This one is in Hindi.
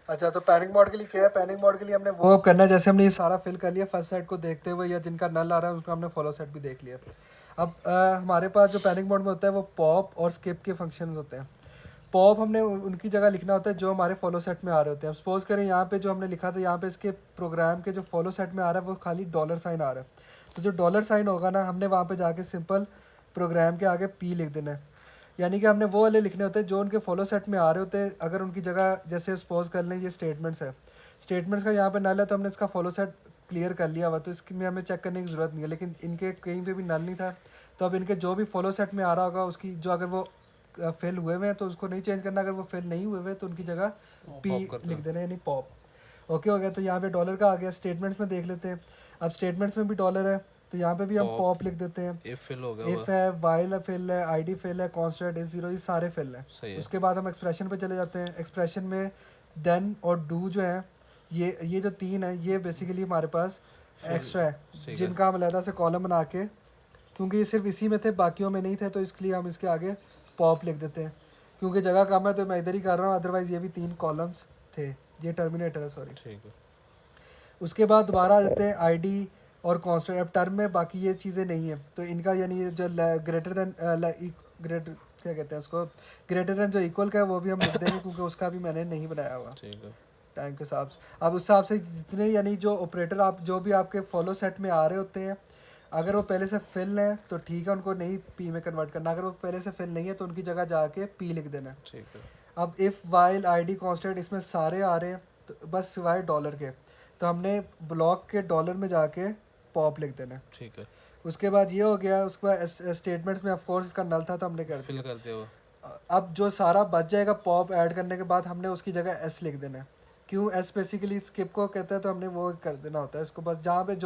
अच्छा, तो पैनिक मोड के लिए क्या है? पैनिक मोड के लिए हमने वो करना है, जैसे हमने ये सारा फिल कर लिया फर्स्ट सेट को देखते हुए, या जिनका नल आ रहा है उसका हमने फॉलो सेट भी देख लिया। अब हमारे पास जो पैनिक मोड में होता है वो पॉप और स्किप के फंक्शंस होते हैं। पॉप हमने उनकी जगह लिखना होता है जो हमारे फॉलो सेट में आ रहे होते हैं। अब सपोज करें यहाँ पे जो हमने लिखा था, यहाँ पे इसके प्रोग्राम के जो फॉलो सेट में आ रहा है वो खाली डॉलर साइन आ रहा है। तो जो डॉलर साइन होगा ना, हमने वहाँ पे जाके सिंपल प्रोग्राम के आगे पी लिख देना है। यानी कि हमने वो वाले लिखने होते हैं जो उनके फॉलो सेट में आ रहे होते हैं। अगर उनकी जगह, जैसे सपोज कर लें ये स्टेटमेंट्स है, स्टेटमेंट्स का यहाँ पे नल है तो हमने इसका फॉलो सेट क्लियर कर लिया हुआ, तो इसकी में हमें चेक करने की ज़रूरत नहीं है। लेकिन इनके कहीं पे भी नल नहीं था, तो अब इनके जो भी फॉलो सेट में आ रहा होगा उसकी जो, अगर वो फेल हुए हुए हैं तो उसको नहीं चेंज करना, अगर वो फेल नहीं हुए हुए तो उनकी जगह पी लिख देना, यानी पॉप। ओके हो गया। तो यहाँ पे डॉलर का आ गया। स्टेटमेंट्स में देख लेते हैं। अब स्टेटमेंट्स में भी डॉलर है तो यहाँ पे भी हम पॉप लिख देते हैं। इफ फिल हो गया, इफ है, वाइल फिल है, आईडी फिल है, कांस्टेंट इज जीरो, ये सारे फिल सही हैं। है। उसके बाद हम एक्सप्रेशन पे चले जाते हैं। एक्सप्रेशन में देन और डू जो है, ये जो तीन है ये बेसिकली हमारे पास एक्स्ट्रा है, जिनका हम अलहदा से कॉलम बना के, क्योंकि ये सिर्फ इसी में थे बाकियों में नहीं थे, तो इसलिए हम इसके आगे पॉप लिख देते हैं। क्योंकि जगह कम है तो मैं इधर ही कर रहा हूँ, अदरवाइज़ ये भी 3 कॉलम्स थे। ये टर्मिनेटर है, सॉरी। ठीक है। उसके बाद दोबारा आ जाते हैं आईडी और कांस्टेंट। अब टर्म में बाकी ये चीज़ें नहीं है, तो इनका यानी ये जो ग्रेटर देन ग्रेटर क्या कहते हैं उसको, ग्रेटर देन जो इक्वल का है वो भी हम लिख देंगे, क्योंकि उसका भी मैंने नहीं बनाया हुआ ठीक है। टाइम के हिसाब से। अब उस हिसाब से जितने यानी जो ऑपरेटर आप जो भी आपके फॉलो सेट में आ रहे होते हैं, अगर वो पहले से फिल है तो ठीक है, उनको नहीं पी में कन्वर्ट करना। अगर वो पहले से फिल नहीं है तो उनकी जगह जाके पी लिख देना है। ठीक है। अब इफ़ वाइल आईडी कांस्टेंट इसमें सारे आ रहे हैं, तो बस सिवाय डॉलर के, तो हमने ब्लॉक के डॉलर में जाके पॉप लिख देना है। ठीक है। उसके बाद ये हो गया। उसके बाद स्टेटमेंट्स में ऑफ कोर्स इसका नल था तो हमने कर फिल दिया। करते हो। अब जो सारा बच जाएगा पॉप ऐड करने के बाद, हमने उसकी जगह एस लिख देना है। क्यों एस? बेसिकली स्किप को कहता है तो हमने वो कर देना होता है इसको, बस जहाँ पे जो